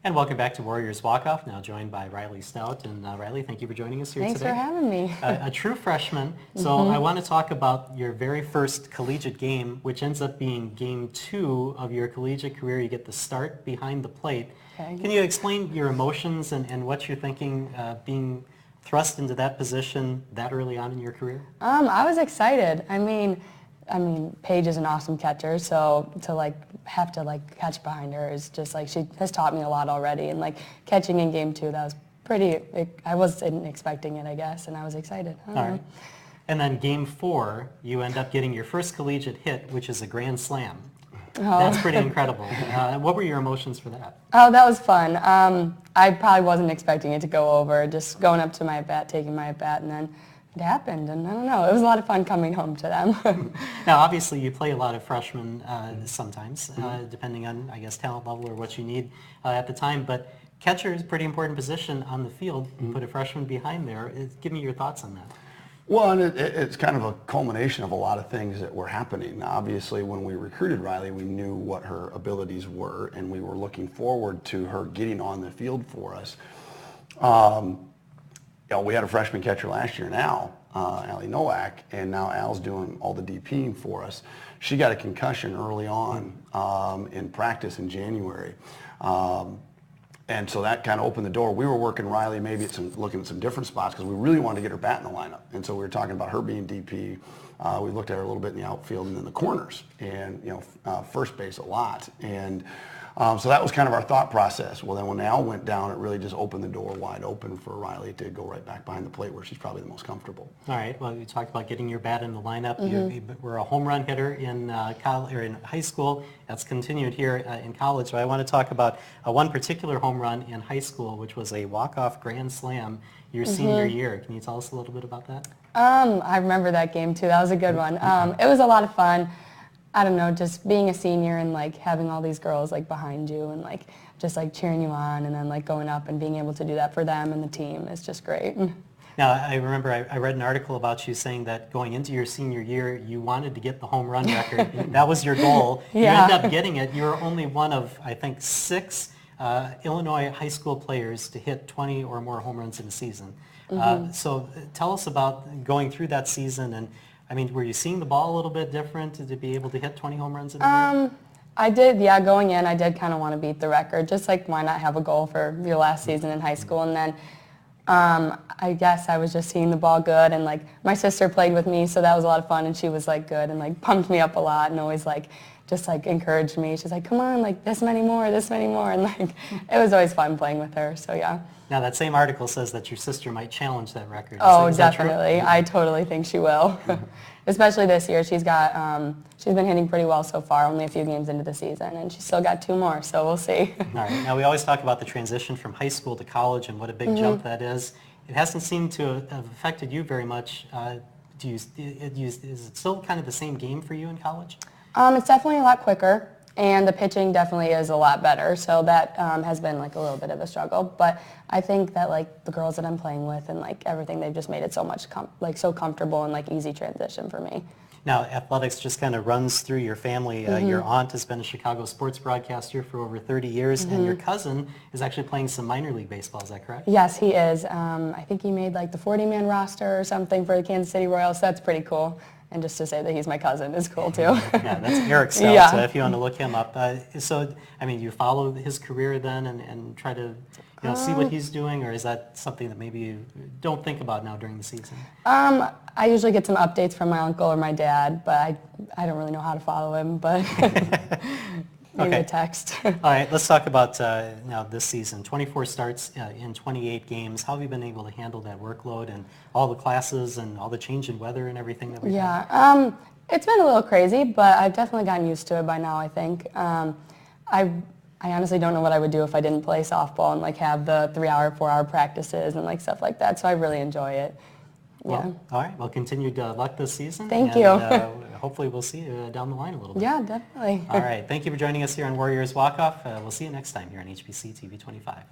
And welcome back to Warriors Walk-Off, now joined by Rylee Stout. And Rylee, thank you for joining us here Thanks today. for having me. A true freshman. So I want to talk about your very first collegiate game, which ends up being game 2 of your collegiate career. You get the start behind the plate. Okay. Can you explain your emotions and what you're thinking being thrust into that position that early on in your career? I was excited. I mean, Paige is an awesome catcher, so to have to catch behind her is just she has taught me a lot already. And catching in game 2, that was pretty. I wasn't expecting it, I guess, and I was excited. All right. And then game 4, you end up getting your first collegiate hit, which is a grand slam. Oh. That's pretty incredible. What were your emotions for that? Oh, that was fun. I probably wasn't expecting it to go over. Just going up to my at-bat, taking my at-bat, and then it happened. And I don't know. It was a lot of fun coming home to them. Now, obviously, you play a lot of freshmen sometimes, depending on, I guess, talent level or what you need at the time. But catcher is a pretty important position on the field. You put a freshman behind there. Give me your thoughts on that. Well, and it's kind of a culmination of a lot of things that were happening. Obviously, when we recruited Rylee, we knew what her abilities were, and we were looking forward to her getting on the field for us. We had a freshman catcher last year now, Allie Nowak, and now Al's doing all the DPing for us. She got a concussion early on in practice in January. And so that kind of opened the door. We were working Rylee maybe looking at some different spots because we really wanted to get her bat in the lineup. And so we were talking about her being DP. We looked at her a little bit in the outfield and then the corners and, first base a lot. And so that was kind of our thought process. Well, then when Al went down, it really just opened the door wide open for Rylee to go right back behind the plate where she's probably the most comfortable. All right. Well, you talked about getting your bat in the lineup. You were a home run hitter in in high school. That's continued here in college. So I want to talk about one particular home run in high school, which was a walk-off grand slam your senior year. Can you tell us a little bit about that? I remember that game too. That was a good one. It was a lot of fun. I don't know, just being a senior and having all these girls behind you and just cheering you on and then going up and being able to do that for them and the team is just great. Now, I remember I read an article about you saying that going into your senior year, you wanted to get the home run record. That was your goal. Yeah. You ended up getting it. You were only one of, I think, 6 Illinois high school players to hit 20 or more home runs in a season. So tell us about going through that season and were you seeing the ball a little bit different to be able to hit 20 home runs in a year? I did, yeah, going in, I did kind of want to beat the record. Just why not have a goal for your last season in high school? And then I guess I was just seeing the ball good. And my sister played with me, so that was a lot of fun. And she was good and pumped me up a lot and always just encouraged me. She's come on, this many more. And it was always fun playing with her. So yeah. Now that same article says that your sister might challenge that record. Is definitely. I totally think she will. Especially this year. She's been hitting pretty well so far, only a few games into the season, and she's still got 2 more, so we'll see. All right. Now we always talk about the transition from high school to college and what a big jump that is. It hasn't seemed to have affected you very much. Is it still kind of the same game for you in college? It's definitely a lot quicker. And the pitching definitely is a lot better, so that has been a little bit of a struggle. But I think that the girls that I'm playing with and everything, they've just made it so much so comfortable and easy transition for me. Now athletics just kind of runs through your family. Your aunt has been a Chicago sports broadcaster for over 30 years, and your cousin is actually playing some minor league baseball. Is that correct? Yes, he is. I think he made the 40-man roster or something for the Kansas City Royals. So that's pretty cool. And just to say that he's my cousin is cool too. Yeah, that's Eric Stout, yeah. So if you want to look him up. You follow his career then and try to see what he's doing, or is that something that maybe you don't think about now during the season? I usually get some updates from my uncle or my dad, but I don't really know how to follow him, but maybe a text. All right, let's talk about now this season. 24 starts in 28 games. How have you been able to handle that workload and all the classes and all the change in weather and everything that we've had? It's been a little crazy, but I've definitely gotten used to it by now, I think. I honestly don't know what I would do if I didn't play softball and have the 3-hour, 4-hour practices and stuff like that, so I really enjoy it. Well, all right. Well, continued luck this season. Thank you. Hopefully we'll see you down the line a little bit. Yeah, definitely. All right. Thank you for joining us here on Warriors Walk-Off. We'll see you next time here on HBC TV 25.